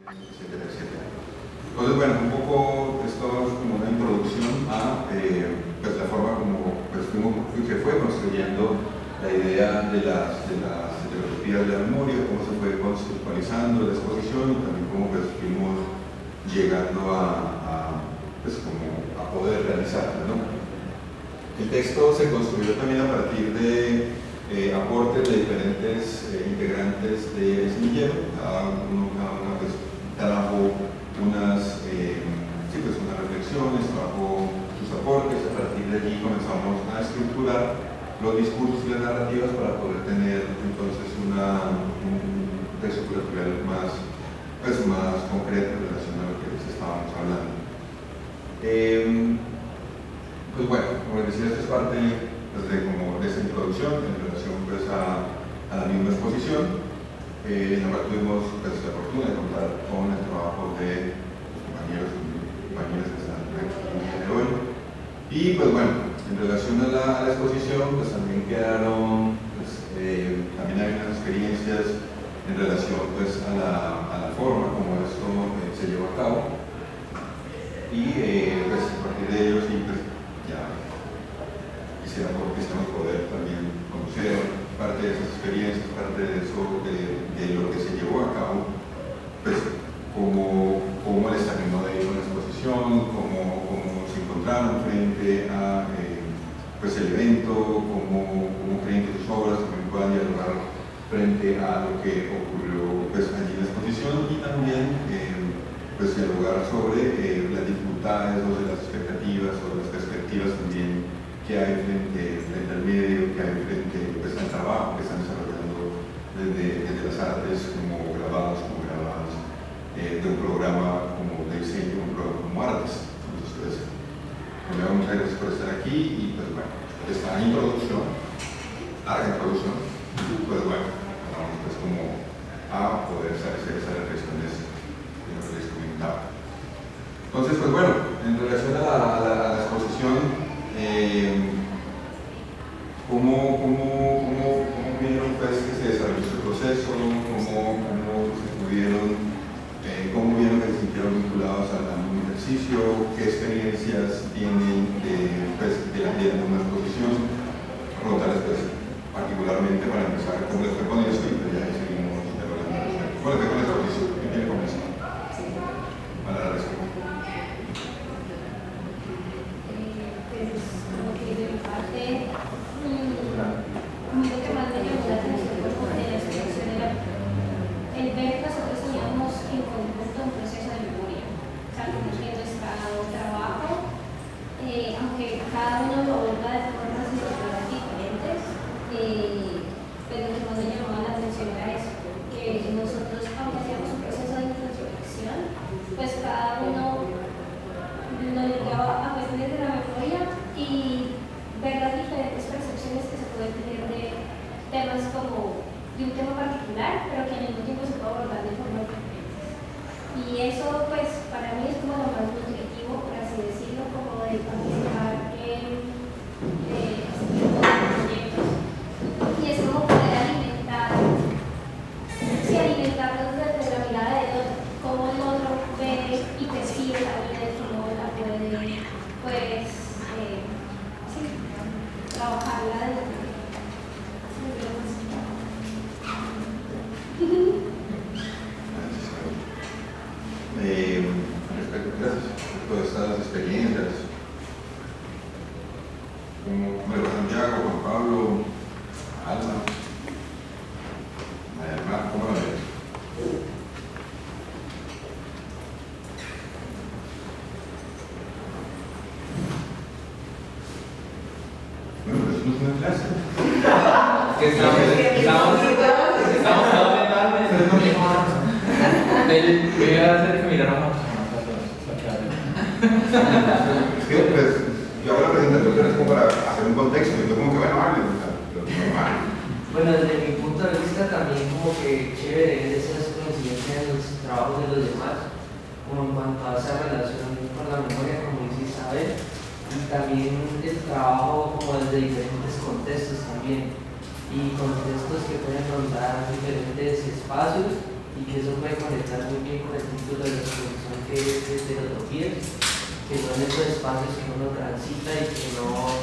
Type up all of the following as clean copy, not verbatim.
etcétera, etcétera. Entonces, bueno, un poco esto es como una introducción a pues la forma como pues, se fue construyendo la idea de las heterotopías de la memoria, cómo se fue conceptualizando la exposición y también cómo pues, fuimos llegando pues, como a poder realizarla, ¿no? El texto se construyó también a partir de aportes de diferentes integrantes de semillero. Cada una pues, trajo unas reflexiones, trajo sus aportes. A partir de allí comenzamos a estructurar los discursos y las narrativas para poder tener entonces un texto curatorial más concreto en relación a lo que les estábamos hablando. Pues bueno, como les decía, esta es parte pues, de esta introducción en relación pues, a la misma exposición, en la cual tuvimos pues, la fortuna de contar con el trabajo de los compañeros y compañeras que están aquí el día de hoy. Y pues bueno, en relación a la exposición, pues también quedaron, pues, también hay unas experiencias en relación pues, a la forma como esto se llevó a cabo. Y pues a partir de ello sí, pues ya quisiéramos poder también conocer parte de esas experiencias, parte de eso, de lo que se llevó a cabo, pues cómo les terminó de ir con la exposición, cómo se encontraron frente a pues el evento, cómo creen que sus obras también puedan dialogar frente a lo que ocurrió pues, allí en la exposición y también pues dialogar sobre las dificultades, sobre las expectativas, sobre las perspectivas también que hay frente al medio, que hay frente pues, al trabajo que están desarrollando desde las artes como grabados, de un programa como de diseño, un programa como artes. Entonces, primero muchas gracias por estar aquí y pues bueno, esta introducción, larga introducción, pues bueno, vamos pues como a poder hacer esas reflexiones de lo que les comentaba. Entonces, pues bueno, en relación a la exposición, ¿cómo vieron pues, que se desarrolló este proceso? ¿Cómo vieron que se sintieron vinculados al mismo ejercicio? ¿Qué experiencias tienen de la misma exposición? Preguntarles pues, particularmente para empezar cómo les fue con eso y pues ya seguimos hablando. ¿Cómo les fue con la exposición? ¿Quién quiere comenzar? Para la respuesta. Y contextos que pueden rondar diferentes espacios y y que eso puede conectar muy bien con el título de la exposición, que es Heterotopías, que son esos espacios que uno transita y que no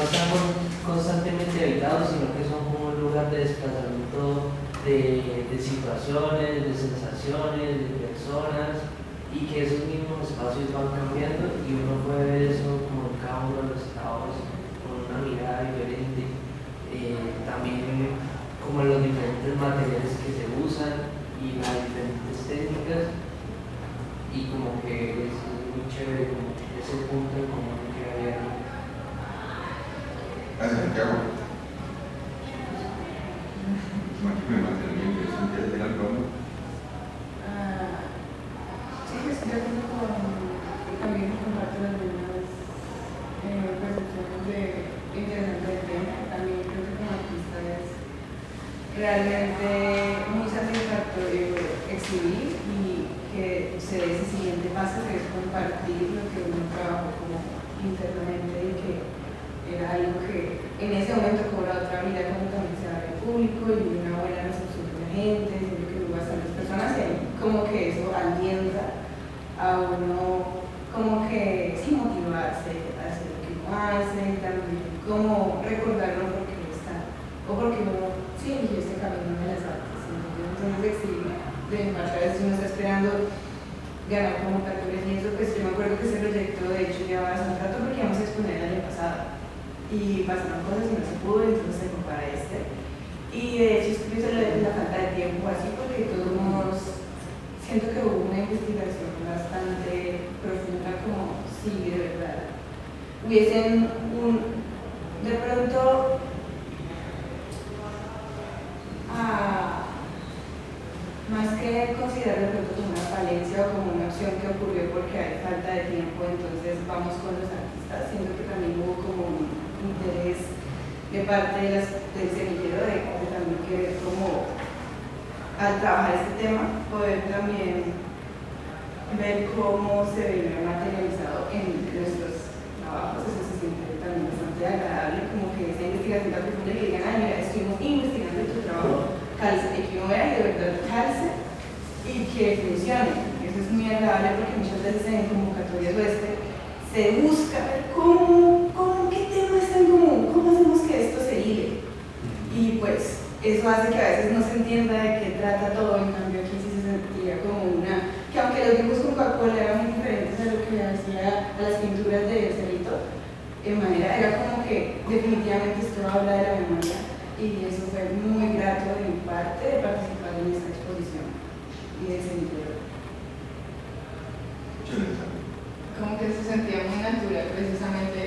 están constantemente habitados, sino que son como un lugar de desplazamiento de situaciones, de sensaciones, de personas, y que esos mismos espacios van cambiando y uno puede ver eso como en cada uno de los estados con una mirada diferente. También como en los diferentes materiales que se usan y las diferentes técnicas, y como que es muy chévere como ese punto en común que había ahí. Gracias, Santiago. Me mantenimiento de Santiago de algo. Sí, estoy de acuerdo también comparto las mismas percepciones interesantes del tema. También creo que como artista es realmente muy satisfactorio exhibir y que se dé ese siguiente paso, que es compartir lo que uno trabajó como internamente, y que era algo que en ese momento cobra otra vida cuando también se abre al público y una buena recepción de la gente, siempre que hubo bastantes personas, y ahí como que eso alienta a uno como que sí motivarse a hacer lo que uno hace, también como recordarlo porque uno está, o porque uno sí eligió este camino de las artes. Entonces sí, de mi parte a veces uno está esperando ganar convocatorias y eso, pues yo me acuerdo que ese proyecto de hecho llevaba hace un rato porque íbamos a exponer el año pasado y pasaron cosas y no se pudo, entonces se fue para este. Y de hecho es curioso la falta de tiempo así, porque de todos modos siento que hubo una investigación bastante profunda, como si de verdad hubiesen de pronto más que considerar de pronto como una falencia o como una opción que ocurrió porque hay falta de tiempo, entonces vamos con los artistas. Siento que también hubo como un interés de parte del semillero de también querer como al trabajar este tema poder también ver cómo se veía materializado en nuestros trabajos. Eso se siente también bastante agradable, como que esa investigación tan profunda que digan, ay mira, estuvimos investigando tu trabajo, calce, y que uno vea y de verdad calce y que funcione. Eso es muy agradable porque muchas veces en convocatorias se busca ver qué tema está en común, cómo hacemos que esto se hile. Y pues eso hace que a veces no se entienda de qué trata todo. En cambio aquí sí se sentía como que aunque los dibujos con Coca-Cola eran muy diferentes a lo que hacía a las pinturas de Cerrito, en manera era como que definitivamente esto habla de la memoria, y eso fue muy grato de mi parte de participar en esta exposición y de sentirlo. Como que se sentía muy natural precisamente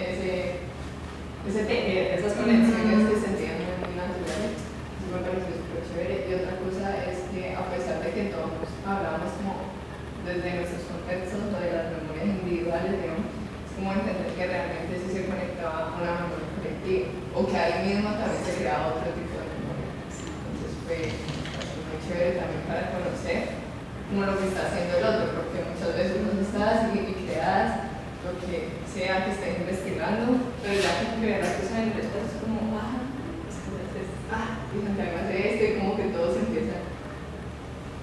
ese tejer, esas conexiones que sentían muy naturales. Eso me pareció súper chévere. Y otra cosa es que a pesar de que todos hablábamos como desde nuestros contextos o de las memorias individuales, digamos, es como entender que realmente sí se conectaba a una memoria colectiva, o que ahí mismo también se creaba otro tipo de memoria. Entonces fue muy chévere también para conocer como lo que está haciendo el otro, porque muchas veces uno está y creas lo que sea que estés investigando, pero ya que crear las cosas en el espacio es como, fíjate, además de esto, y como que todos empiezan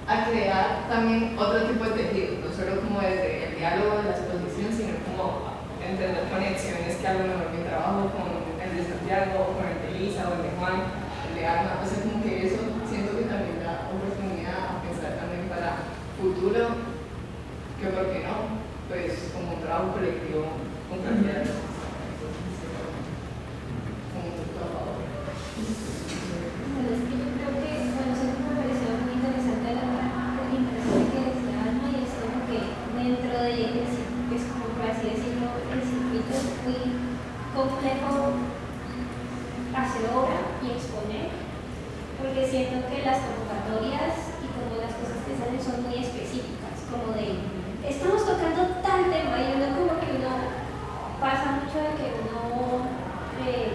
a crear también otro tipo de tejido, no solo como desde el diálogo de la exposición, sino como entender conexiones que a lo mejor mi trabajo con el de Santiago, o con el de Lisa, o el de Juan, el de Alma, o sea, como que eso siento que también da oportunidad a pensar también para futuro, que por qué no, pues como un trabajo colectivo con cantidad de cosas. Como un trabajo. Bueno, es que yo creo que, siempre me pareció muy interesante la interesante que decía Alma, y es como que dentro de pues como por así decirlo, el circuito es muy complejo hacer obra y exponer, porque siento que las convocatorias y como las cosas que salen son muy específicas, como de estamos tocando tal tema, y uno como que pasa mucho de que uno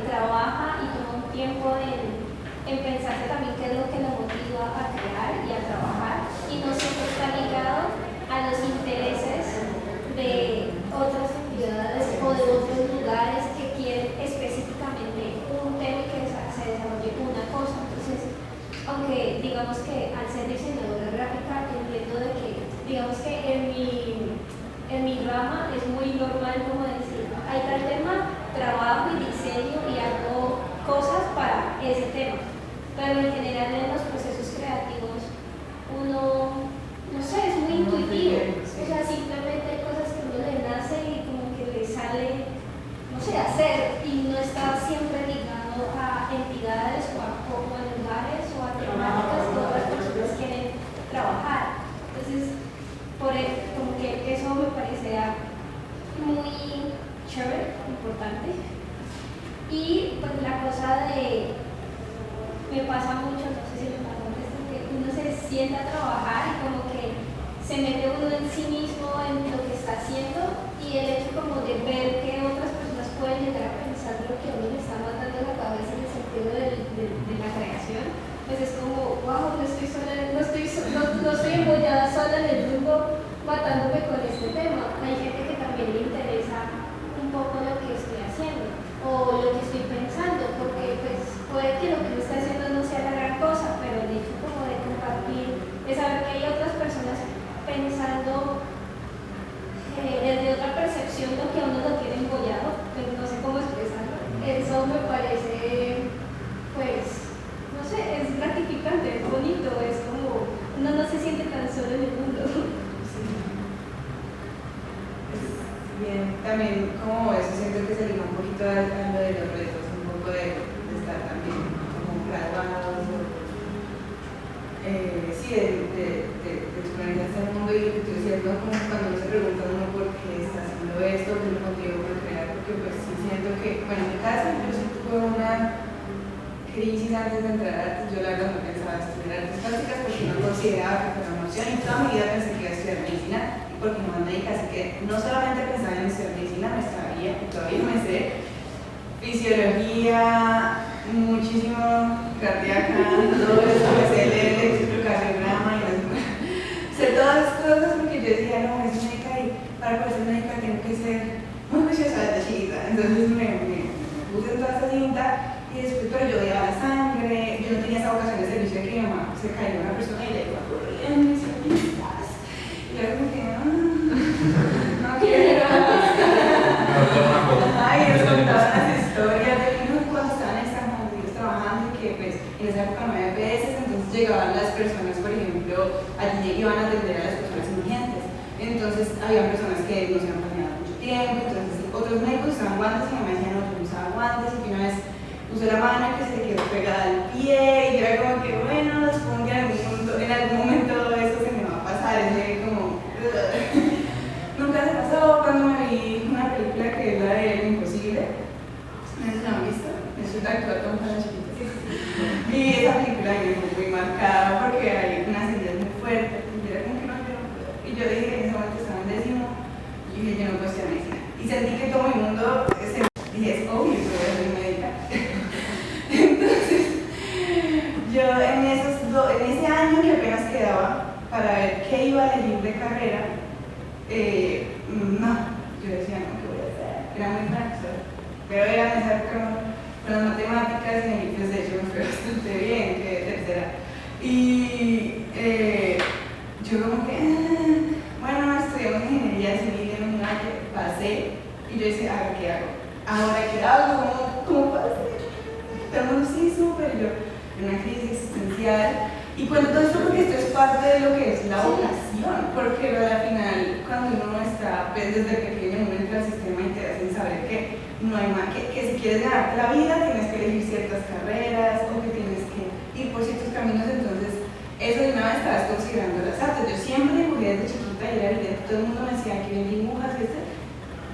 trabaja y toma un tiempo en pensarse también qué es lo que lo motiva a crear y a trabajar, y no siempre está ligado a los intereses de otras entidades o de otros lugares que quieren específicamente un tema y que se desarrolle una cosa. Entonces, aunque digamos que al ser diseñadora gráfica de que, digamos que en mi rama es muy normal como decir, hay tal tema, trabajo y diseño y hago cosas para ese tema. Pero en general en los procesos creativos uno, no sé, es muy intuitivo. O sea, simplemente hay cosas que uno le nace y como que le sale, no sé, hacer y no está siempre ligado a entidades o a lugares o a temáticas que otras personas quieren trabajar. Entonces, como que eso me parecía muy chévere, importante. Y pues la cosa me pasa mucho, no sé si me pasa antes, que uno se sienta a trabajar y como que se mete uno en sí mismo en lo que está haciendo y el hecho como de ver que otras personas pueden llegar a pensar lo que uno le está mandando a la cabeza en el sentido de la creación, pues es como, wow, no estoy embollada sola en el mundo matándome con este tema. Hay gente que también le interesa un poco lo que estoy haciendo o lo que estoy pensando, porque pues puede que lo que uno está haciendo no sea la gran cosa, pero el hecho como de compartir, de saber que hay otras personas pensando desde otra percepción lo que a uno lo tiene embollado, pues no sé cómo expresarlo. Eso me parece, pues, no sé, es gratificante, es bonito, es como, uno no se siente tan solo en el mundo. Bien, también como eso siento que se liga un poquito a lo de los retos, un poco de estar también como graduados, sí, de experimentarse el mundo y lo que tú decías, ¿no? Como cuando uno se pregunta uno por qué está haciendo esto, qué lo motivo por crear, porque pues sí siento que, bueno, en mi caso yo sí tuve una crisis antes de entrar a artes. Yo la verdad no pensaba estudiar artes plásticas porque no consideraba que fuera una opción y toda mi vida pensé que iba a estudiar medicina porque mi mamá médica, así que no solamente pensaba en estudiar medicina, me sabía, y todavía me sé fisiología, muchísimo cardíaca, todo eso, me sé leer electrocardiograma y sé todas las cosas porque yo decía, no, es médica y para poder ser médica tengo que ser muy juiciosa desde chiquita. Entonces me puse en toda esta cinta y después, pero yo odiaba la sangre, yo no tenía esa vocación de servicio de que mi mamá se cayó una persona y le iba corriendo y decía, ¿cómo estás? Y yo como que, no quiero. Ay, nos contaban las historias de que cuando estaban en Estados Unidos trabajando y que pues en esa época no había veces, entonces llegaban las personas, por ejemplo, allí iban a atender a las personas indigentes. Entonces había personas que no se habían planeado mucho tiempo, entonces otros médicos usaban guantes y mi mamá decía, no, yo no usaba guantes y que una vez puse la mano que se quedó pegada al pie y yo era como que, bueno, supongo que en algún momento eso se me va a pasar, es como... Nunca se pasó cuando me vi una película que es la de Lo Imposible. No sé si la han visto, es una actúa con las chiquitas. Y esa película me dejó muy marcada porque hay unas heridas muy fuertes y yo era como que no, yo no puedo. Y yo dije, en ese momento estaba en décimo y dije, yo no puedo estudiar medicina. Y sentí que todo el mundo dije, es obvio que voy a ser médica. Entonces, yo en ese año que apenas quedaba para ver qué iba a elegir de carrera, no, yo decía, no, ¿qué voy a hacer? Era muy fracaso, pero era en esa época con las matemáticas y pues de hecho me fue bastante bien, que de tercera. Y yo como que, bueno, estudiamos ingeniería civil en un año, pasé, y yo decía, a ver, ¿qué hago? Ahora, ¿qué hago? ¿Cómo pasé? Todo el mundo, sí, súper, yo, en una crisis existencial. Y cuento todo esto porque esto es parte de lo que es la vocación, porque al final, cuando uno está, pues, desde pequeño, uno entra al sistema y te hacen saber que no hay más, que si quieres ganarte la vida tienes que elegir ciertas carreras o que tienes que ir por ciertos caminos, entonces eso de una vez estabas considerando las artes. Yo siempre dibujé desde chiquita y era evidente, todo el mundo me decía que bien dibujas, ¿viste?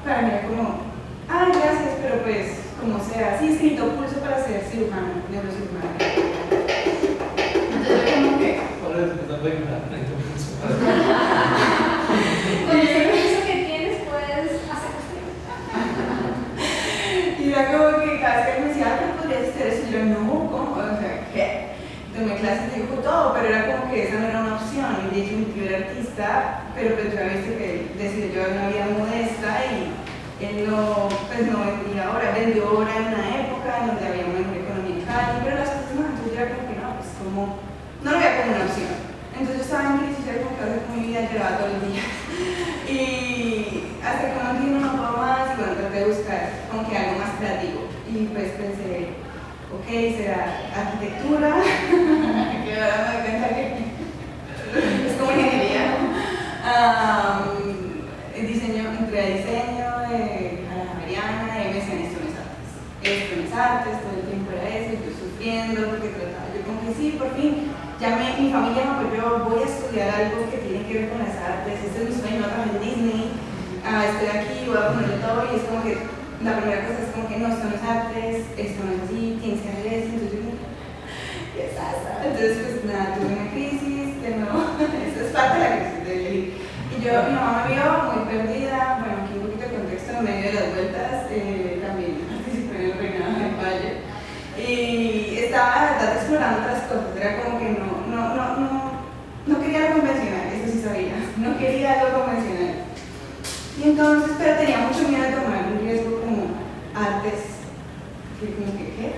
Para mí era como, ay, gracias, pero pues, como sea, sí, escrito pulso para ser cirujano, neurocirujano. Por eso que no puede ganar. Con ese curso que tienes puedes hacer cuestiones. Y era como que cada vez que me decía, ¿qué podrías hacer eso? Y yo, no, ¿cómo? O sea, ¿qué? Tomé clases de dibujo todo, pero era como que esa no era una opción. Y de hecho mi tío era artista, pero pues ya viste que él decidió llevar una vida modesta y él no, pues no vendía obra, vendió obra en una época en donde había una mejor economía en Cali, pero las cosas no, entonces yo era como que no, pues como, no lo veía como una opción. Entonces yo estaba en crisis, era como que hacer con mi ok, será arquitectura, que ahora me doy cuenta que es como ingeniería, diseño, entré a diseño, a la Javeriana, y me decían esto no es artes. Esto no es artes, todo el tiempo era eso, y yo sufriendo porque trataba, yo como que sí, por fin, ya mi familia me apoyó, voy a estudiar algo que tiene que ver con las artes, este es mi sueño, trabajar en Disney, estoy aquí, voy a ponerle todo, y es como que, la primera cosa es como que no, esto no es artes, esto no es así, tienes que hacer esto, entonces yo dije, ¿qué pasa? Entonces pues nada, tuve una crisis, de nuevo, eso es parte de la crisis de elegir. Y yo, mi mamá me vio muy perdida, bueno, aquí un poquito de contexto en medio de las vueltas, también participé en el reinado del Valle, y estaba la verdad explorando otras cosas, era como que no quería algo convencional, eso sí sabía, no quería algo convencional. Y entonces, pero tenía mucho miedo de tomar un riesgo como artes, que como que, ¿qué?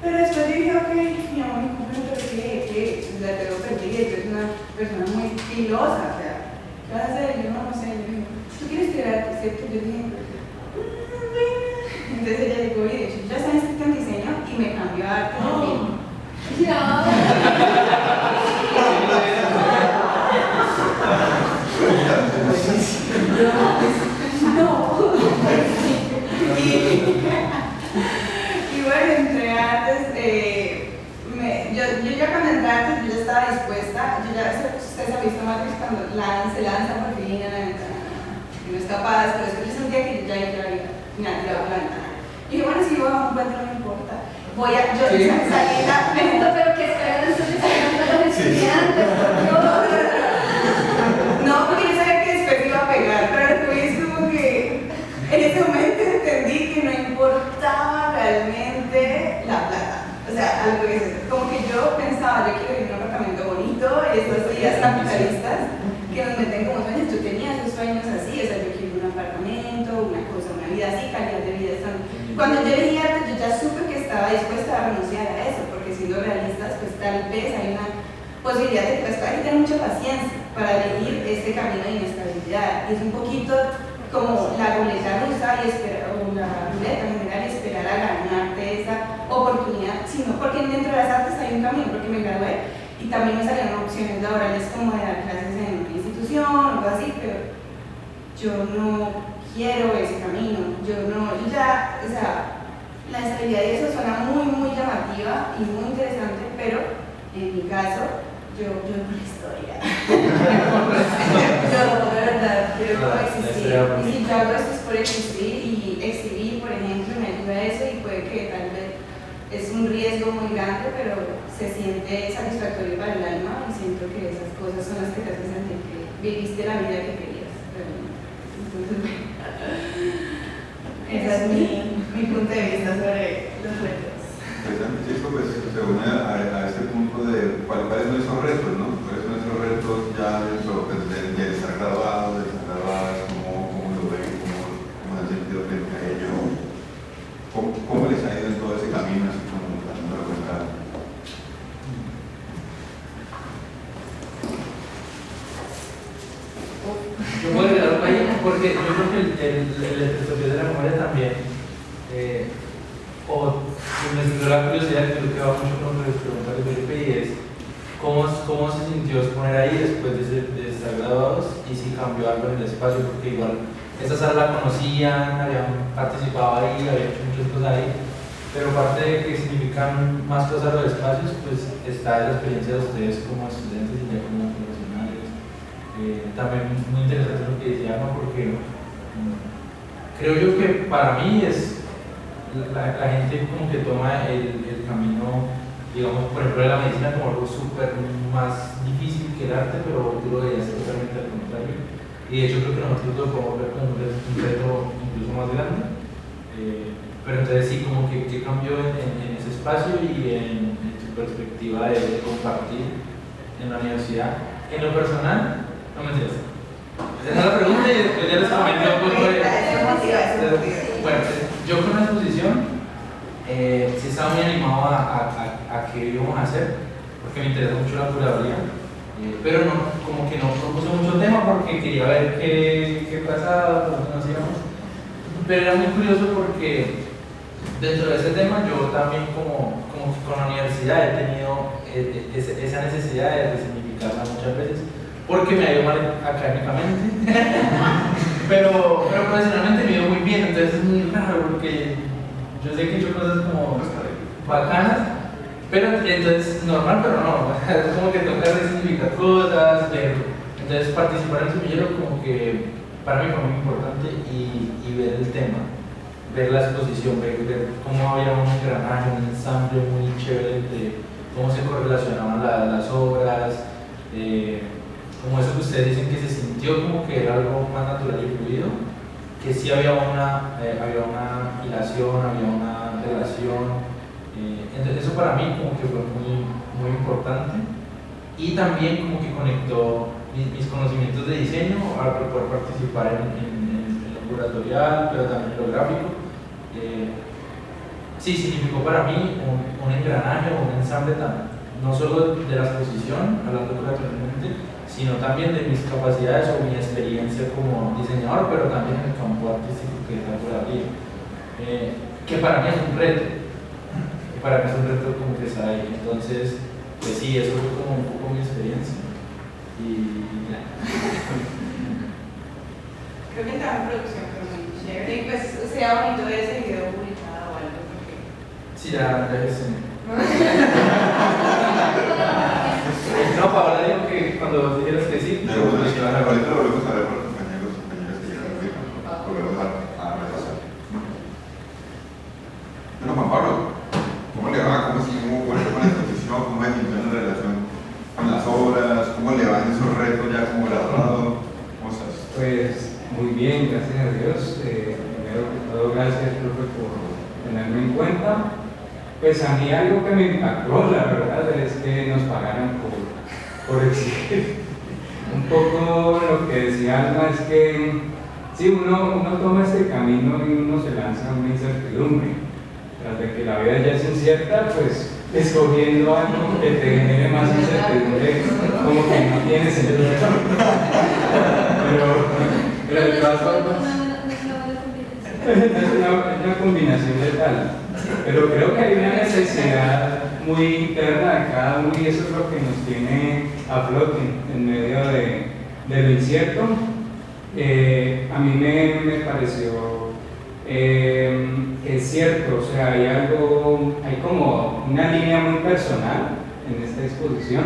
Pero después dije, ok, mi mamá me compró, pero ¿qué? La tengo perdida, yo soy una persona muy filosa, o sea, ¿qué vas a hacer? Yo no sé, yo dije, ¿tú quieres estudiar arte, cierto? Yo dije, entonces ella dijo, oye, de hecho, yo ya estaba inscrita en diseño y me cambió a arte también. Y bueno, entré a artes, yo ya cuando entré a artes, yo ya estaba dispuesta, ustedes han visto Matrix cuando se lanza por fin a la ventana, y no es capaz, pero después yo sentía que yo ya tiraba la ventana. Y dije, bueno, si yo bajo un puente no me importa, salí la Pero que esperan entonces a los estudiantes, no, porque yo sabía que después iba a pegar, pero después es como que en ese momento entendí que no importaba realmente la plata. O sea, algo que es eso. Como que yo pensaba, yo quiero vivir en un apartamento bonito, estos días capitalistas que nos meten como sueños. Yo tenía esos sueños así, o sea, yo quiero un apartamento, una cosa, una vida así, calidad de vida. Cuando yo elegí arte, yo ya supe que estaba dispuesta a renunciar a eso, porque siendo realistas, pues tal vez hay una posibilidad de que hay que tener mucha paciencia para elegir este camino de inestabilidad. Y es un poquito como la ruleta rusa y esperar, o la ruleta en general, y esperar a ganarte esa oportunidad, sino porque dentro de las artes hay un camino, porque me gradué y también me salieron opciones laborales como de dar clases en una institución o algo así, pero yo no quiero ese camino, yo ya, o sea, la estabilidad y eso suena muy llamativa y muy interesante, pero en mi caso, yo por la historia. Yo, de verdad, quiero existir. Y si yo hago esto es por existir, y exhibir, por ejemplo, me ayuda a eso, y puede que tal vez es un riesgo muy grande, pero se siente satisfactorio para el alma, y siento que esas cosas son las que te hacen sentir que viviste la vida que querías. Entonces, ese es mi punto de vista sobre los retos. Interesante, esto pues se une a este punto de cuáles son esos retos, ¿no? ¿Cuáles son esos retos ya dentro pues, de estar graduados, de estar graduadas, cómo lo ven, cómo han sentido frente a ello, cómo les ha ido en todo ese camino, así como dando la cuenta? Yo puedo agregar algo ahí porque yo creo que el filosofía de la memoria también, o me surgió la curiosidad que lo que va mucho con los preguntas de Felipe, y es cómo se sintió exponer ahí después de estar graduados, y si cambió algo en el espacio, porque igual esta sala la conocían, habían participado ahí, habían hecho muchas cosas ahí, pero aparte de que significan más cosas los espacios, pues está la experiencia de ustedes como estudiantes y ya como profesionales. También muy interesante lo que decía Alma, porque creo yo que para mí es la gente como que toma el camino, digamos, por ejemplo, de la medicina como algo súper más difícil que el arte, pero tú lo veías totalmente al contrario. Y de hecho creo que nosotros lo podemos ver como un reto incluso más grande. Pero entonces sí, como que cambió en ese espacio y en su perspectiva de compartir en la universidad. En lo personal, no me entiendes. Esa es la pregunta y después ya les comenté un poco de... Bueno, yo con la exposición sí estaba muy animado a qué íbamos a hacer, porque me interesa mucho la curaduría, pero no, como que no propuse mucho tema porque quería ver qué pasaba, por dónde nos íbamos. Pero era muy curioso porque dentro de ese tema yo también como que con la universidad he tenido esa necesidad de resignificarla muchas veces porque me ha ido mal académicamente pero profesionalmente me ha ido muy bien, entonces es muy raro porque yo sé que he hecho cosas como bacanas, pero entonces normal, pero no, es como que toca resignificar cosas, entonces participar en el semillero como que para mí fue muy importante y ver el tema, ver la exposición, ver cómo había un engranaje, un ensamble muy chévere de cómo se correlacionaban las obras, como eso que ustedes dicen que se sintió como que era algo más natural y fluido, que sí había una hilación, había una relación, entonces eso para mí como que fue muy, muy importante y también como que conectó mis conocimientos de diseño a poder participar en lo curatorial, pero también en lo gráfico. Sí, significó para mí un engranaje o un ensamble no solo de la exposición, hablando curatorialmente, sino también de mis capacidades o mi experiencia como diseñador, pero también en el campo artístico que es la curaduría, que para mí es un reto, como que está ahí. Entonces, pues sí, eso fue como un poco mi experiencia. Y ya. Creo que estaba en producción, pero muy chévere. Y pues sería bonito ver ese video publicado o algo, porque... Sí, ya es. No, Paola dijo que cuando dijeras que sí, ahorita lo volvemos a ver por los compañeros que llegaron ahorita, volvemos a repasar. Bueno, Juan Pablo, ¿cómo le va? ¿Cómo fue con la exposición? ¿Cómo se sintió en relación con las obras? ¿Cómo le van esos retos ya como graduado? ¿Cómo estás? Pues muy bien, gracias a Dios. Primero que todo, gracias, profe, por tenerme en cuenta. Pues a mí algo que me impactó, la verdad, es que nos pagaran por exigir. Un poco lo que decía Alma es que sí, uno toma este camino y uno se lanza a una incertidumbre. Tras de que la vida ya es incierta, pues escogiendo algo que te genere más incertidumbre, como que no tiene sentido. Pero de todas formas, es una combinación de tal. Pero creo que hay una necesidad muy interna de cada uno y eso es lo que nos tiene a flote en medio de lo incierto. A mí me pareció que es cierto, o sea, hay como una línea muy personal en esta exposición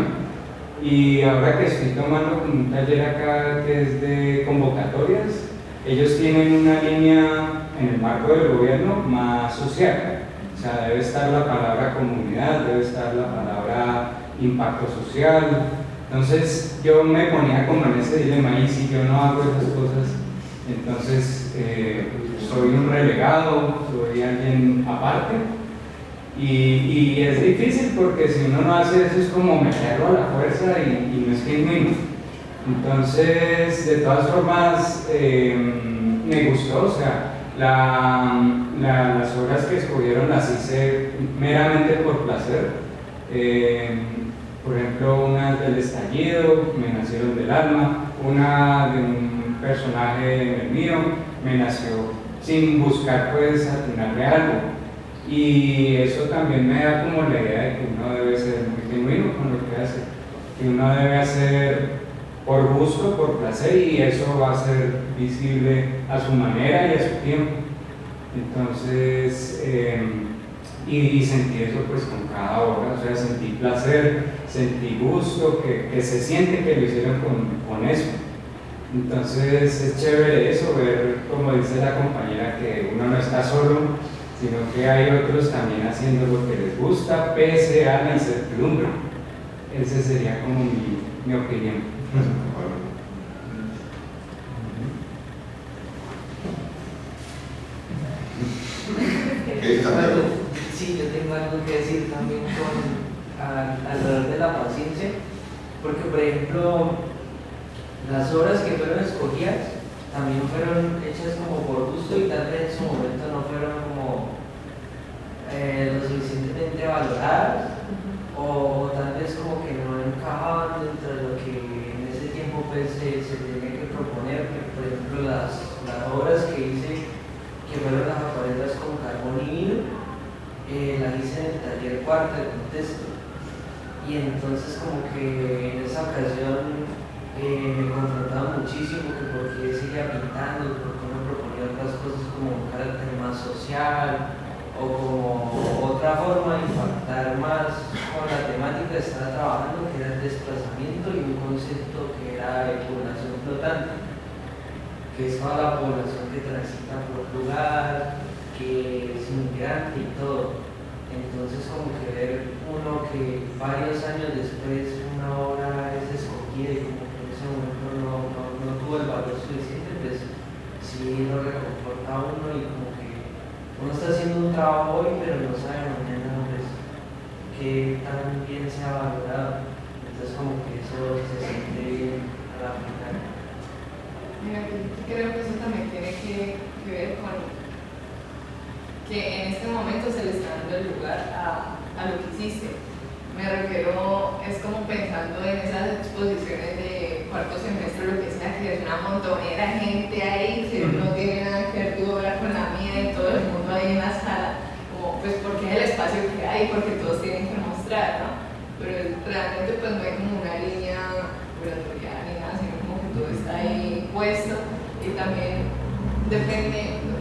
y ahora que estoy tomando como un taller acá que es de convocatorias, ellos tienen una línea en el marco del gobierno más social. O sea, debe estar la palabra comunidad, debe estar la palabra impacto social. Entonces yo me ponía como en ese dilema, y si yo no hago esas cosas, entonces soy un relegado, soy alguien aparte. Y es difícil porque si uno no hace eso es como meterlo a la fuerza y no es genuino. Entonces, de todas formas, me gustó, o sea, las obras que escogieron las hice meramente por placer. Por ejemplo, una del estallido, me nacieron del alma, una de un personaje mío, me nació sin buscar pues atinarle algo. Y eso también me da como la idea de que uno debe ser muy genuino con lo que hace, que uno debe hacer por gusto, por placer, y eso va a ser visible a su manera y a su tiempo. Entonces, y sentí eso pues con cada obra, o sea, sentí placer, sentí gusto, que se siente que lo hicieron con eso. Entonces es chévere eso, ver, como dice la compañera, que uno no está solo, sino que hay otros también haciendo lo que les gusta, pese a la incertidumbre. Ese sería como mi opinión. Sí, yo tengo algo que decir también alrededor de la paciencia, porque por ejemplo, las obras que fueron escogidas también fueron hechas como por gusto y tal vez en su momento no fueron como lo suficientemente valoradas o tal vez como que no encajaban dentro de lo que en ese tiempo pues se tenía que proponer. Por ejemplo, las obras que hice, que fueron las japonesas con carbón y vino, la hice en el taller cuarto de contexto. Y entonces como que en esa ocasión me confrontaba muchísimo que por qué seguía pintando, por qué no proponía otras cosas como un carácter más social o como otra forma de impactar más con la temática que estaba trabajando, que era el desplazamiento, y un concepto que era de población flotante, que es toda la población que transita por lugar, que es inmigrante y todo. Entonces como que ver uno que varios años después una obra es escogida y como que en ese momento no tuvo el valor suficiente, pues sí lo reconforta a uno, y como que uno está haciendo un trabajo hoy pero no sabe mañana pues qué tan bien se ha valorado. Entonces como que eso se siente bien a la final. Mira, creo que eso también tiene que ver con que en este momento se le está dando el lugar a lo que hiciste. Me refiero, es como pensando en esas exposiciones de cuarto semestre, lo que sea, que es una montonera de gente ahí, que no tiene nada que ver tu obra con la mía y todo el mundo ahí en la sala, como pues porque es el espacio que hay, porque todos tienen que mostrar, ¿no? Pero realmente pues no hay como una línea curatorial ni nada, sino como que todo está ahí puesto, y también depende.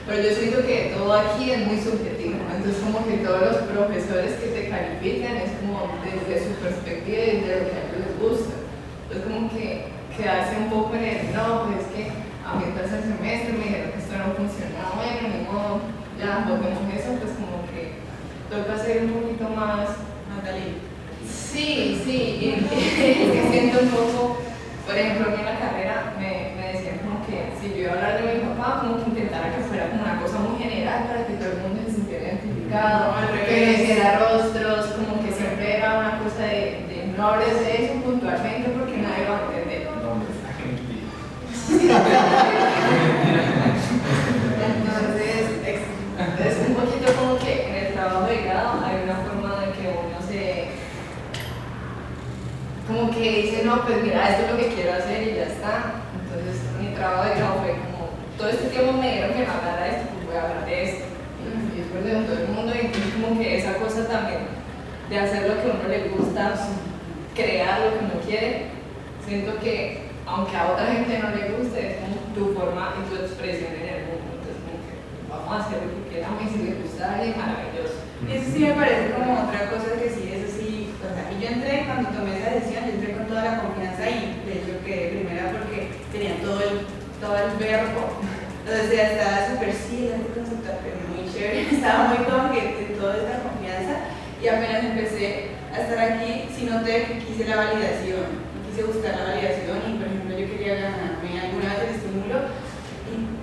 Pero yo siento que todo aquí es muy subjetivo, ¿no? Entonces como que todos los profesores que te califican es como desde su perspectiva y desde lo que a ellos les gusta. Entonces como que quedarse un poco en el, no, pues es que a mí el tercer semestre me dijeron que esto no funcionaba, bueno, ni modo, ya votemos eso, pues como que toca ser un poquito más Natalie. Sí, y que siento un poco, por ejemplo, a mí en la carrera me decían como que si yo iba a hablar de mi papá, como que intentara que fuera como una cosa muy general para que todo el mundo se sintiera identificado, que no hiciera rostros, como que siempre era una cosa de no hables de eso puntualmente porque nadie lo va a entender. Entonces, es un poquito como que en el trabajo de grado hay una forma de que uno como que dice, no, pues mira, esto es lo que quiero hacer y ya está. Entonces mi trabajo de grado fue como, todo este tiempo me dieron que no hablara de esto, pues voy a hablar de esto. Y es de todo el mundo, y entonces como que esa cosa también de hacer lo que a uno le gusta, crear lo que uno quiere, siento que aunque a otra gente no le guste, es como tu forma y tu expresión en el mundo. Entonces como que vamos a hacer lo que queramos, y si le gusta a alguien, maravilloso. Y eso sí me parece como otra cosa que sí, eso sí, o sea, y yo entré, cuando tomé esa decisión, yo entré con toda la confianza y de hecho que primera porque tenía todo el verbo, entonces ya estaba súper sí, el conceptual, pero muy chévere, estaba muy como que en toda esta confianza, y apenas empecé a estar aquí, sí noté que quise la validación, quise buscar la validación, y por ejemplo yo quería ganarme alguna vez el estímulo,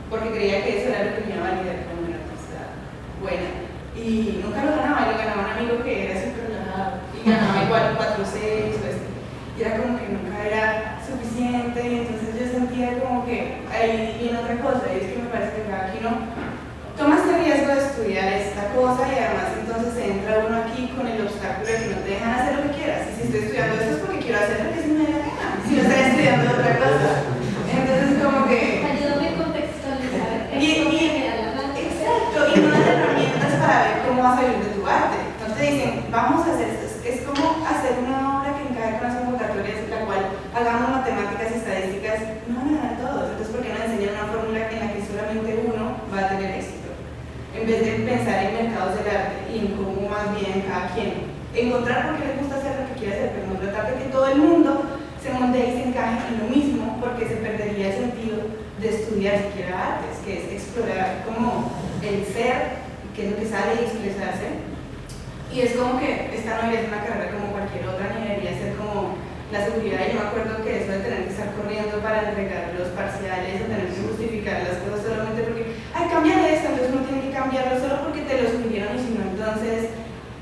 porque creía que eso era lo que me iba a validar como una artista buena. Y nunca lo ganaba, yo ganaba un amigo que era súper relajado y ganaba igual 4-6 o así, y era como que nunca era suficiente, y entonces yo sentía como que ahí viene otra cosa, y es que me parece que aquí no tomas el riesgo de estudiar esta cosa, y además entonces entra uno aquí con el obstáculo de que no te dejan hacer lo que quieras, y si estoy estudiando esto es porque quiero hacer lo que sí me da la gana, si no estoy estudiando otra cosa, entonces como que Ayúdame a contextualizar esto y que me da la gana. exacto, y no das herramientas para ver cómo vas a salir de tu arte. Entonces te dicen, vamos a hacer esto. Es como hacer una obra que encaje con las convocatorias, en la cual hagamos matemáticas y estadísticas. No van a dar todos. Entonces, ¿por qué no enseñan una fórmula en la que solamente uno va a tener éxito? En vez de pensar en mercados del arte y en cómo más bien cada quien encontrar por qué le gusta hacer lo que quiere hacer, pero no tratar de que todo el mundo se monte y se encaje en lo mismo, porque se perdería el sentido de estudiar siquiera artes, que es explorar como el ser, qué es lo que sale y expresarse. Y es como que esta no debería ser una carrera como cualquier otra, ni debería ser como la seguridad. Y yo me acuerdo que eso de tener que estar corriendo para entregar los parciales, o tener que justificar las cosas solamente porque, ay, cambia esto, entonces uno tiene que cambiarlo solo porque te lo sugirieron, y si no, entonces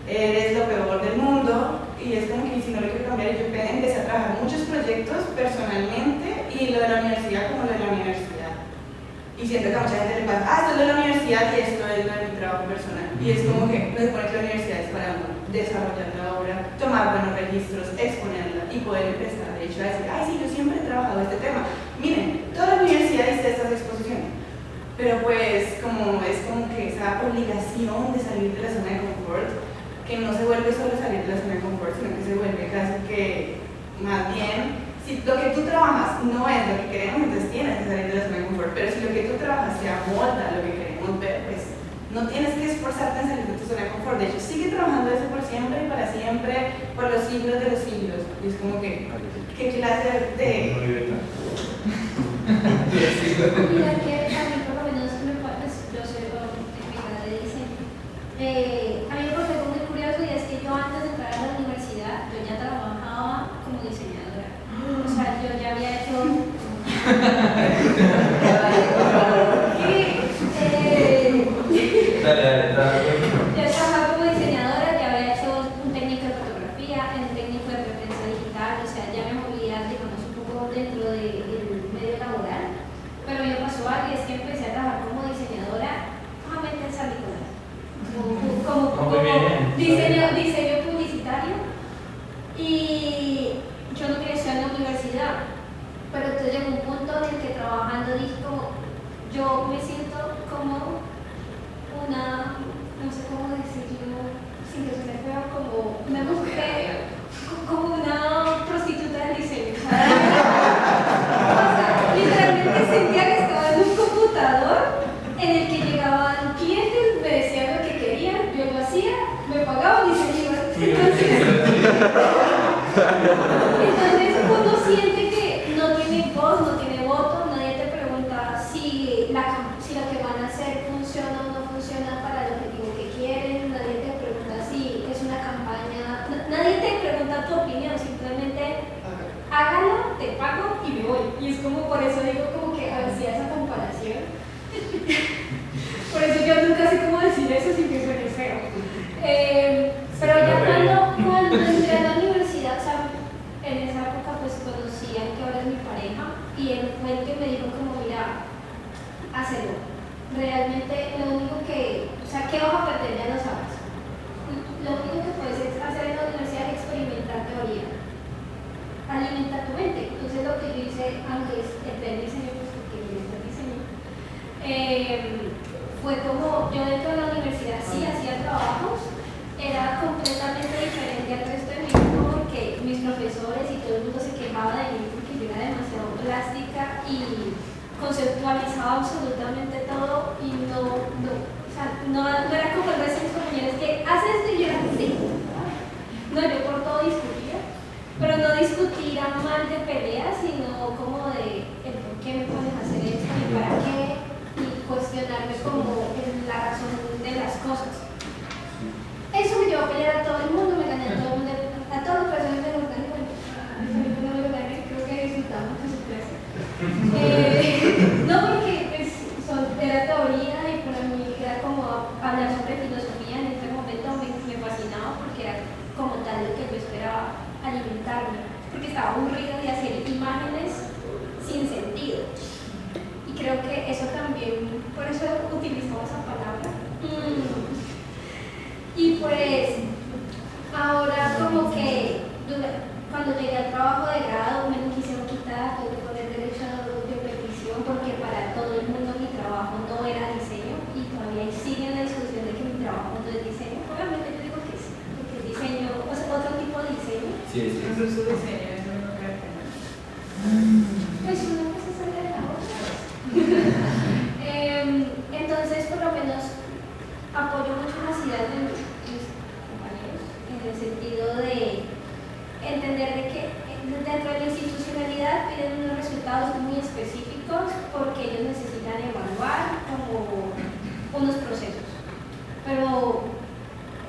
eres lo peor del mundo. Y es como que si no lo quiero cambiar, yo empecé a trabajar muchos proyectos personalmente, y lo de la universidad como lo de la universidad. Y siento que a mucha gente le pasa, esto es de la universidad y esto es lo de mi trabajo personal. Y es como que me supone que la universidad es para uno desarrollar la obra, tomar buenos registros, exponerla y poder empezar, de hecho, a decir, ay, sí, yo siempre he trabajado este tema. Miren, toda la universidad hizo estas exposiciones, pero pues como es como que esa obligación de salir de la zona de confort, que no se vuelve solo salir de la zona de confort, sino que se vuelve casi que más bien, si lo que tú trabajas no es lo que queremos, entonces tienes que salir de la zona de confort, pero si lo que tú trabajas se amolda a lo que queremos ver, pues no tienes que esforzarte en salir de tu zona de confort. De hecho, sigue trabajando eso por siempre y para siempre, por los siglos de los siglos. Y es como que, ¿qué clase de...? Mira que a mí por lo menos yo soy técnica de diseño. A mí me pasó algo muy curioso y es que yo antes de entrar a la universidad, yo ya trabajaba como diseñadora. O sea, yo ya había hecho... Dale. Yo trabajaba como diseñadora, ya había hecho un técnico de fotografía, un técnico de prensa digital, o sea, ya me movía, digamos, un poco dentro del medio laboral. Pero me pasó algo y es que empecé a trabajar como diseñadora, solamente en San Nicolás. Como diseño publicitario. Y yo no quería estudiar en la universidad, pero entonces llegó un punto en el que trabajando dije como, yo me siento como una, no sé cómo decirlo, sin que suene feo, como una mujer, como una prostituta del diseño. O sea, literalmente sentía que estaba en un computador en el que llegaban clientes, me decían lo que querían, yo lo hacía, me pagaban y se iban. Entonces uno siente que no tiene voz, no tiene voto, nadie te pregunta si lo que van a hacer funciona o no funciona para el objetivo que quieren, nadie te pregunta si es una campaña, nadie te pregunta tu opinión, simplemente hágalo, te pago y me voy. Y es como por eso digo como que hacía esa comparación. Por eso yo nunca sé cómo decir eso sin que suene feo. Pero ya cuando entré a la universidad, o sea, en esa época pues conocí al que ahora es mi pareja y él fue el que me dijo como, mira, hazlo. Realmente lo único que, o sea, ¿qué vas a perder? Ya lo sabes. Lo único que puedes hacer en la universidad es experimentar teoría. Alimenta tu mente. Entonces lo que yo hice, aunque entré en diseño, pues porque yo entré en diseño, fue como, yo dentro de la universidad sí hacía trabajos, era completamente diferente al resto de mi grupo porque mis profesores y todo el mundo se quejaba de mí porque yo era demasiado plástica y conceptualizaba absolutamente todo y no era como el resto de mis compañeros que hace esto y yo era así. No, yo por todo discutía, pero no discutir a mal de pelea, sino como de el por qué me pones a hacer esto y para qué, y cuestionarme como la razón de las cosas. Eso me llevó a pelear a todo el mundo, me gané a todo el mundo, a todas las personas de los creo que disfrutamos de su clase. No porque pues, era teoría y para mí era como hablar sobre filosofía en este momento me fascinaba porque era como tal lo que yo esperaba alimentarme, porque estaba aburrida de hacer imágenes sin sentido. Y creo que eso también, por eso utilizaba esa palabra. Y pues ahora como que cuando llegué al trabajo de grado me lo quisieron quitar, tuve que poner derecho de petición porque para todo el mundo mi trabajo no era diseño y todavía siguen la discusión de que mi trabajo no es diseño. Obviamente yo digo que sí, porque es diseño, o sea, otro tipo de diseño. Sí. Incluso diseño, eso no creo que no. Pues una cosa sale de la otra. Entonces, por lo menos, apoyo mucho las ideas de mis compañeros en el sentido de entender de que dentro de la institucionalidad piden unos resultados muy específicos porque ellos necesitan evaluar como unos procesos. Pero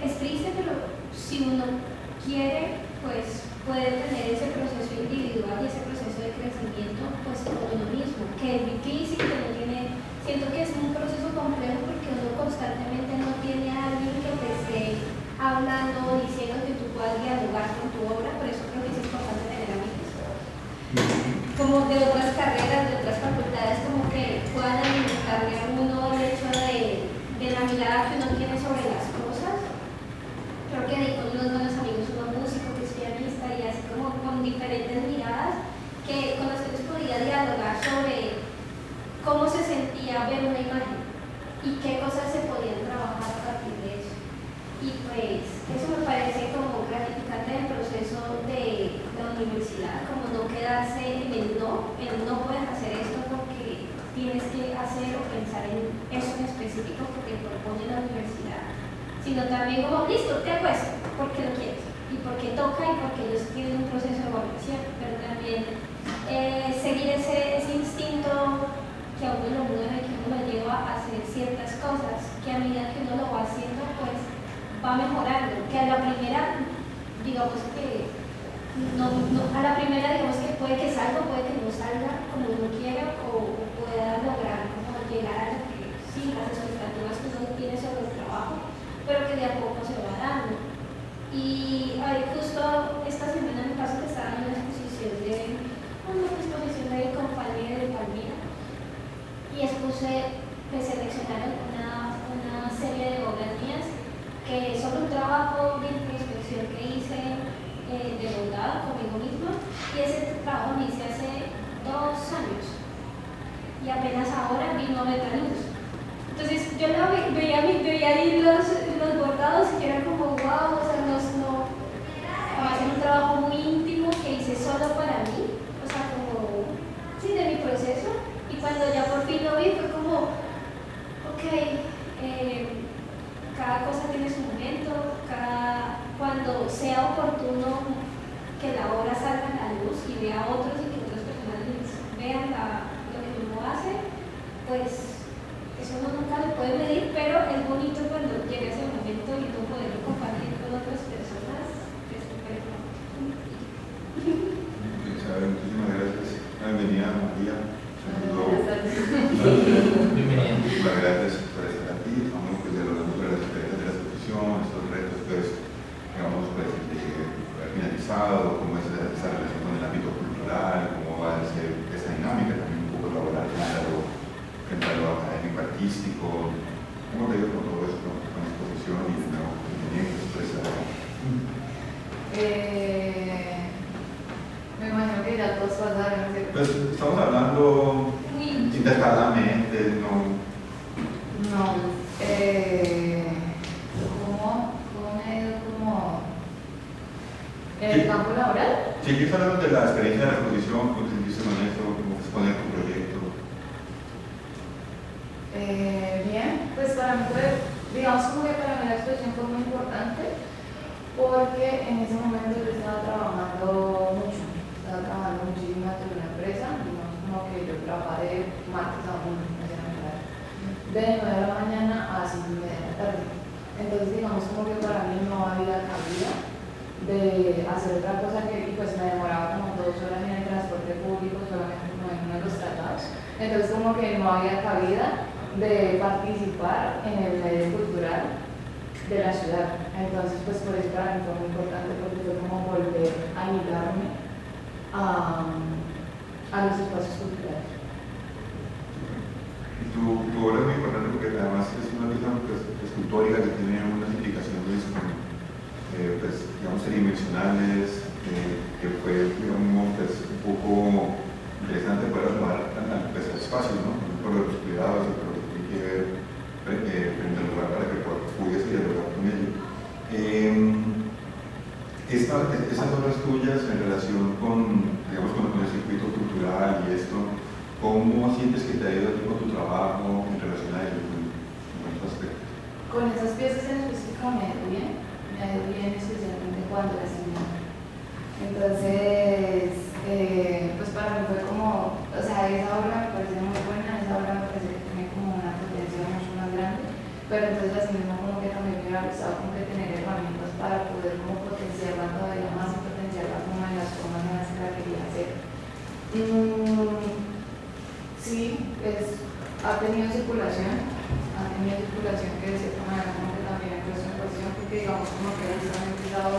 es triste, pero si uno quiere, pues puede tener ese proceso individual y ese proceso de crecimiento pues con uno mismo, que es difícil, que no tiene, siento que es un proceso complejo porque uno constantemente no tiene a alguien que te esté hablando o diciendo que tú puedas dialogar con tu obra, por eso creo que es importante tener amigos como de otras carreras, de otras facultades, como que puedan alimentarle a uno el hecho de la mirada que uno tiene sobre las cosas. Creo que ahí con unos buenos amigos, uno músico que es pianista y así como con diferentes miradas con las que les podía dialogar sobre cómo se sentía ver una imagen y qué cosas se podían trabajar a partir de eso. Y pues eso me parece como gratificante del proceso de la universidad, como no quedarse en el no puedes hacer esto porque tienes que hacer o pensar en eso en específico porque propone la universidad, sino también como, listo, te hago esto, porque lo quieres, y porque toca y porque ellos tienen un proceso de evaluación, pero también seguir ese instinto que a uno lo mueve, que uno lo lleva a hacer ciertas cosas, que a medida que uno lo va haciendo, pues va mejorando, que a la primera, digamos que a la primera digamos que puede que salga, puede que no salga como uno quiera o pueda lograr como llegar a lo que sí, las expectativas que uno tiene sobre el trabajo, pero que de a poco se va dando. Y justo esta semana me pasó que estaba en una exposición de compañía de Palmira y seleccionaron una serie de obras mías que son un trabajo de introspección que hice de bondad conmigo misma, y ese trabajo me hice hace 2 años y apenas ahora vino a ver la luz. Entonces yo veía ahí los bordados y era como wow, o sea, estaba haciendo un trabajo muy íntimo que hice solo para mí, o sea, como sí, de mi proceso, y cuando ya por fin lo vi fue como ok, cada cosa tiene su momento, cuando sea oportuno que la obra salga a la luz y vea a otros y que otras personas vean lo que uno hace, pues eso uno nunca lo puede medir, pero es bonito cuando llega ese momento y uno poderlo compartir con otras personas, es súper Muchísimas gracias. Bienvenida, María. Bienvenida. Muchas gracias por estar aquí. Vamos pues dialogando sobre las experiencias de la exposición, estos retos, pues, digamos, pues, haber finalizado, cómo es esa relación con el ámbito cultural, cómo va a ser esa dinámica también un poco laboral frente a lo académico, artístico. ¿Cómo te digo con todo esto, con la exposición y de nuevo, pues, me imagino que ya todos pasaron, ¿cierto? pues estamos hablando intercaladamente, ¿no? No, ¿cómo me ha ido como en el campo laboral? Si quieres hablar de la experiencia de la exposición, cómo te sentiste con esto, cómo se pone tu proyecto. Bien, pues para mí digamos como que para mí la exposición fue muy importante porque en ese momento yo estaba trabajando muchísimo en una empresa, digamos como que yo trabajaba de martes a lunes, de 9 de la mañana a 5:30 de la tarde. Entonces digamos como que para mí no había cabida de hacer otra cosa que pues me demoraba como 2 horas en el transporte público, solamente como en uno de los tratados. Entonces como que no había cabida de participar en el medio cultural de la ciudad. Entonces pues por eso para mí fue muy importante, porque fue como volver a ligarme a los espacios culturales. Tu obra es muy importante porque además es una pieza pues, escultórica que tiene unas implicaciones pues, digamos tridimensionales, que fue digamos, pues, un poco interesante poder asomar pues, al espacio, ¿no? Por los cuidados y por lo que tiene que ver frente al lugar para que pudiese dialogar con ello. Esas obras tuyas en relación con, digamos, con el circuito cultural y esto, ¿cómo sientes que te ha ido a ti con tu trabajo en relación a ello, en otros aspectos? Con esas piezas en específico me ha ido bien especialmente cuando las tenía. Entonces, pues para mí fue como, o sea, esa obra me parece muy buena, esa obra me parece que tiene como una potencia mucho más grande, pero entonces así mismo como que también me hubiera gustado como que tener herramientas para poder como potenciarla todavía más y potenciarla como en las formas en las que la quería hacer. Sí, ha tenido circulación que de cierta manera como que también ha puesto en cuestión, porque digamos como que han empezado,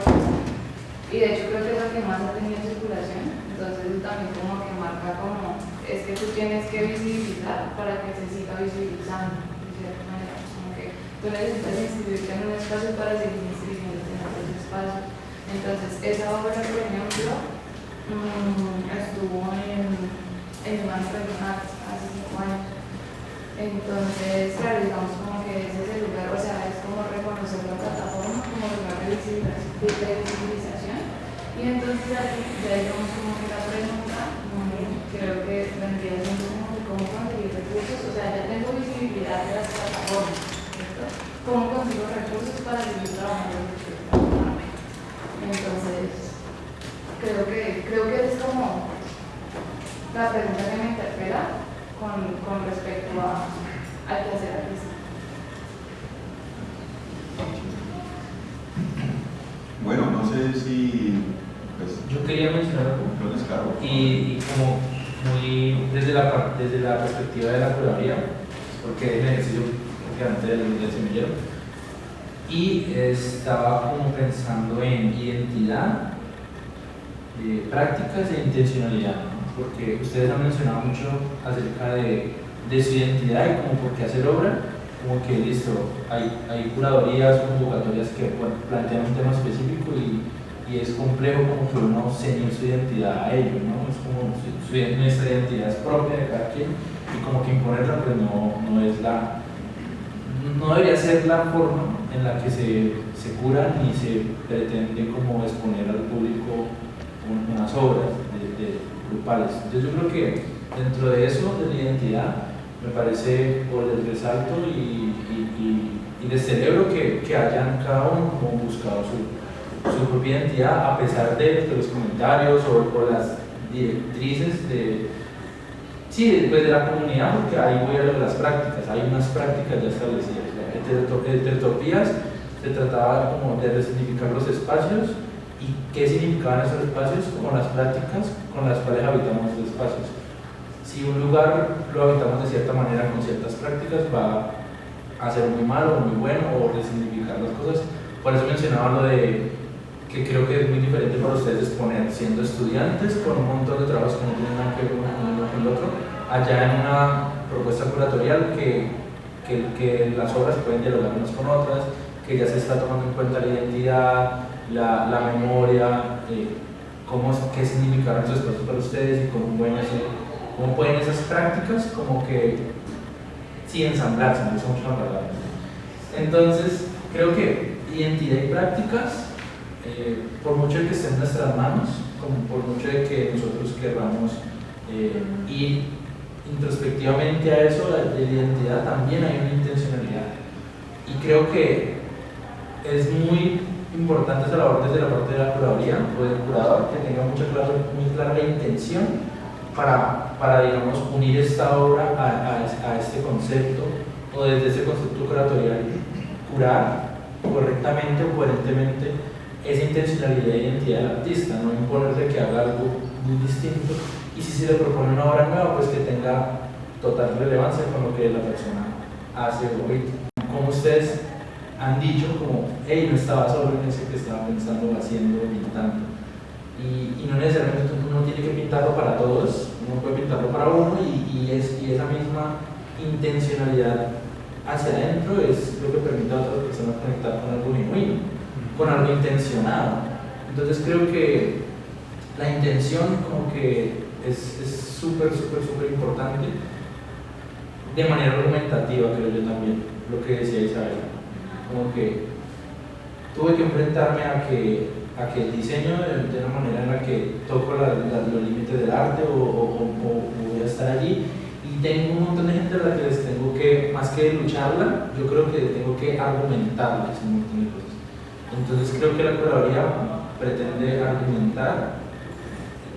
y de hecho creo que es lo que más ha tenido circulación, entonces eso también como que marca como, es que tú tienes que visibilizar para que se siga visibilizando, de cierta manera, como que tú necesitas inscribirte en un espacio para seguir inscribiéndote en otros espacios. Entonces esa obra, por ejemplo, estuvo en Humanos Regionales hace 5 años. Entonces, claro, digamos como que ese es el lugar, o sea, es como reconocer la plataforma como lugar de visibilización. Y entonces ya digamos como que la pregunta, creo que vendría siendo como que cómo conseguir recursos, o sea, ya tengo visibilidad de las plataformas, ¿cierto? ¿Cómo consigo recursos para seguir trabajando en el plataforma? Entonces, creo que es como la pregunta que me interpela con respecto al quehacer artístico. Bueno, no sé si pues, Yo quería mencionar algo. yo descargo. Y como muy desde la perspectiva de la curaduría, porque es un ejercicio prácticamente del semillero, y estaba como pensando en identidad, prácticas e intencionalidad, ¿no? Porque ustedes han mencionado mucho acerca de su identidad y como por qué hacer obra, como que listo, hay curadorías o convocatorias que plantean un tema específico y es complejo como que uno ceñir su identidad a ello, ¿no? Es como nuestra identidad es propia de cada quien y como que imponerla pues no debería ser la forma en la que se cura ni se pretende como exponer al público unas obras grupales. Entonces yo creo que dentro de eso, de la identidad, me parece por el resalto y de celebro que hayan cada uno como buscado su propia identidad a pesar de los comentarios o las directrices de la comunidad, porque ahí voy a ver las prácticas, hay unas prácticas ya establecidas. Heterotopías se trataba como de resignificar los espacios y qué significaban esos espacios como las prácticas con las cuales habitamos los espacios. Si un lugar lo habitamos de cierta manera con ciertas prácticas va a ser muy malo o muy bueno o resignificar las cosas. Por eso mencionaba lo de que creo que es muy diferente para ustedes exponer siendo estudiantes con un montón de trabajos que no tienen nada que ver uno con el otro, allá en una propuesta curatorial que las obras pueden dialogar unas con otras, que ya se está tomando en cuenta la identidad, la memoria, qué significaron esos espacios para ustedes y cómo pueden esas prácticas como que sí ensamblarse, me gusta mucho la palabra. Entonces, creo que identidad y prácticas, por mucho de que estén en nuestras manos, como por mucho de que nosotros querramos ir introspectivamente a eso, de la identidad, también hay una intencionalidad. Y creo que es muy importante esa labor desde la parte de la curaduría o del curador, que tenga muy clara la intención para digamos, unir esta obra a este concepto, o desde ese concepto curatorial, curar correctamente o coherentemente esa intencionalidad e identidad del artista, no imponerle que haga algo muy distinto, y si se le propone una obra nueva, pues que tenga total relevancia con lo que la persona hace hoy. Como ustedes han dicho, como, hey, no estaba solo en eso que estaba pensando, haciendo, pintando. Y no necesariamente uno tiene que pintarlo para todos, uno puede pintarlo para uno y esa misma intencionalidad hacia adentro es lo que permite a otras personas conectar con algo genuino, con algo intencionado. Entonces creo que la intención como que es súper importante de manera argumentativa, creo yo también, lo que decía Isabel, como que tuve que enfrentarme a que el diseño de una manera en la que toco los límites del arte o voy a estar allí, y tengo un montón de gente a la que les tengo que, más que lucharla, yo creo que tengo que argumentarles un montón de cosas. Entonces creo que la curaduría pretende argumentar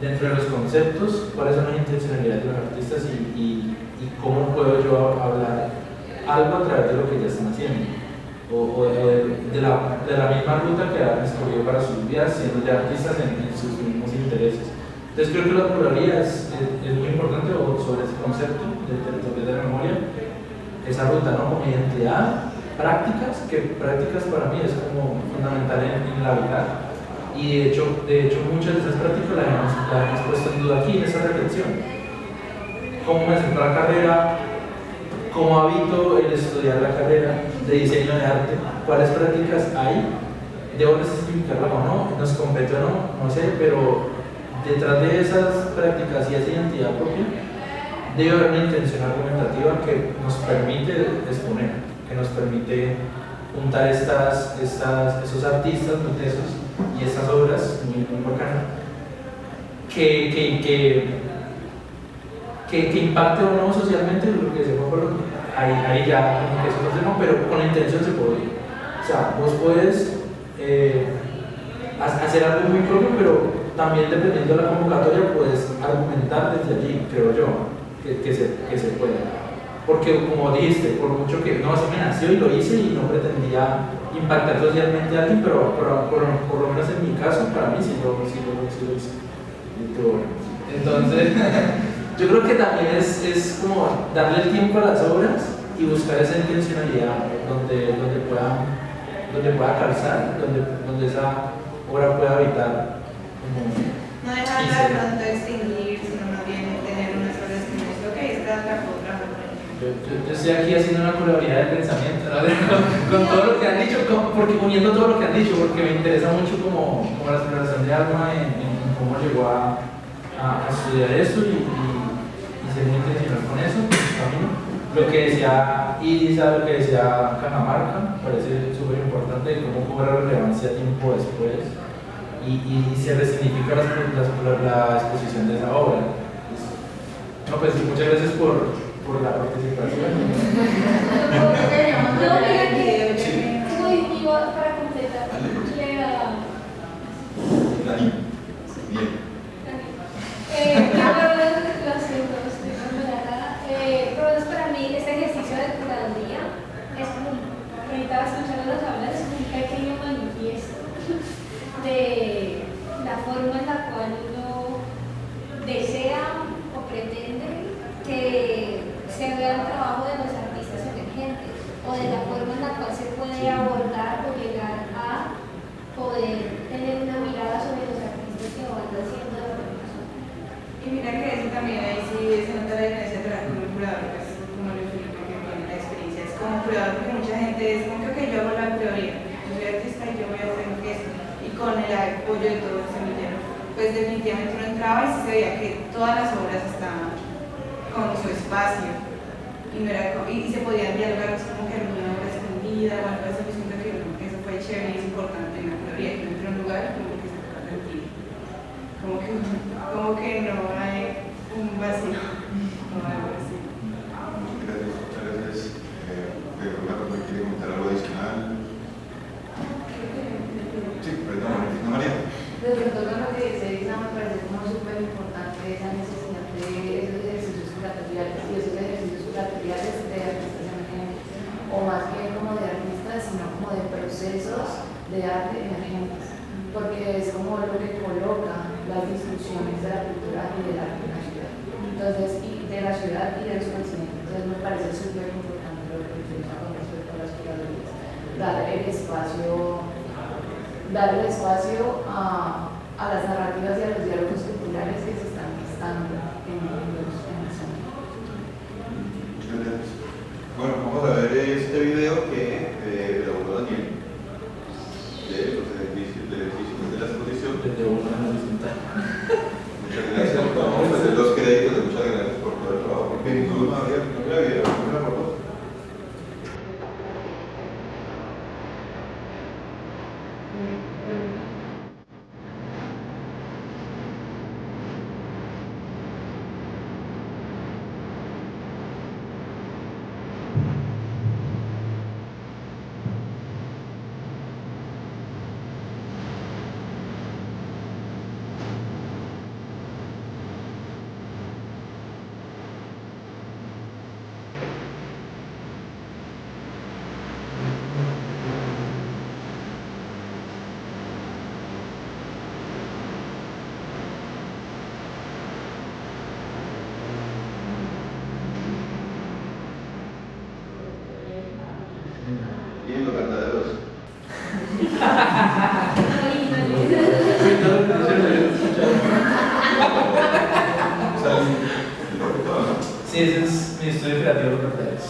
dentro de los conceptos cuáles son las intencionalidades de los artistas y cómo puedo yo hablar algo a través de lo que ya están haciendo, o de la misma ruta que han escogido para sus vidas, siendo ya artistas en sus mismos intereses. Entonces creo que la pluralidad es muy importante sobre ese concepto de territorio de la memoria, esa ruta, ¿no? Como identidad, prácticas, que prácticas para mí es como fundamental en la vida. Y de hecho muchas de esas prácticas las hemos puesto en duda aquí en esa reflexión. ¿Cómo me centro la carrera? ¿Cómo habito el estudiar la carrera de diseño de arte? ¿Cuáles prácticas hay? ¿Debo necesitarla o no? ¿Nos compete o no? No sé, pero detrás de esas prácticas y esa identidad propia debe haber una intención argumentativa que nos permite exponer, que nos permite juntar esos artistas muy tesos y estas obras muy bacanas que impacte o no socialmente, lo que se puede, ahí ya como que es otro tema, pero con la intención se puede. O sea, vos puedes hacer algo muy propio, pero también dependiendo de la convocatoria puedes argumentar desde allí, creo yo, que se puede. Porque como dijiste, por mucho que no, se me nació y lo hice y no pretendía impactar socialmente a alguien, pero por lo menos en mi caso, para mí sí lo hice. Entonces, yo creo que también es como darle el tiempo a las obras y buscar esa intencionalidad donde pueda calzar, donde esa obra pueda habitar. No dejarla de pronto extinguir, sino más bien tener unas obras que no es ok, esta es la otra. Yo estoy aquí haciendo una colaboración de pensamiento, ¿no? con todo lo que han dicho, porque uniendo todo lo que han dicho, porque me interesa mucho como la exploración de Alma en cómo llegó a estudiar eso y ser muy intencional con eso, camino. Lo que decía Isa, lo que decía Cajamarca, me parece súper importante, cómo cobra relevancia tiempo después y se resignifica la exposición de esa obra. No, pues muchas gracias por la participación. No, mira que muy vivo para completar. Dani, bien. Para mí este ejercicio de curaduría es como, ahorita escuchando las hablas, es un pequeño manifiesto de la forma en la cual uno desea o pretende que se vea el trabajo de los artistas emergentes o de la forma en la cual se puede abordar o llegar a poder tener una mirada sobre los artistas que van haciendo la formación. Y mira que eso también ahí sí se nota la diferencia entre el curador, pues como lo explico, que tiene la experiencia, es como curador, porque mucha gente es como que yo hago la teoría, yo soy artista y yo voy a hacer esto, y con el apoyo de todo el semillero, pues definitivamente uno entraba y sí se veía que todas las obras estaban con su espacio, y, no era, y se podían dialogar, es como que alguna obra escondida o algo así, yo siento que eso fue chévere y es importante en la teoría, que uno entra a un lugar como que se pueda sentir, como que no hay un vacío, no hay algo así. Muchas gracias. Una persona quiere comentar algo adicional. Sí, perdón, María. Desde todo lo que dice Isa me parece como súper importante esa necesidad de esos ejercicios curatoriales y esos ejercicios curatoriales de artistas emergentes, o más que como de artistas, sino como de procesos de arte emergentes, porque es como lo que coloca las discusiones de la cultura y del arte en la ciudad. Entonces, y de la ciudad y del subcontinente. Entonces me parece súper importante lo que piensa con respecto a las curadurías, darle espacio a las narrativas y a los diálogos culturales que se están gestando en la zona. Muchas gracias. Bueno, vamos a ver este video que elaboró Daniel de los ejercicios de la exposición. Muchas gracias. Vamos a hacer los créditos. Muchas gracias por todo el trabajo. Porque no había video, una por dos. Y los verdaderos. Sí, ese es mi estudio creativo de carteles.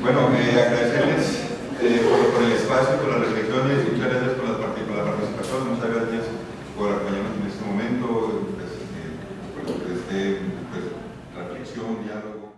Bueno, agradecerles por el espacio, por las reflexiones, muchas gracias por la participación, muchas gracias.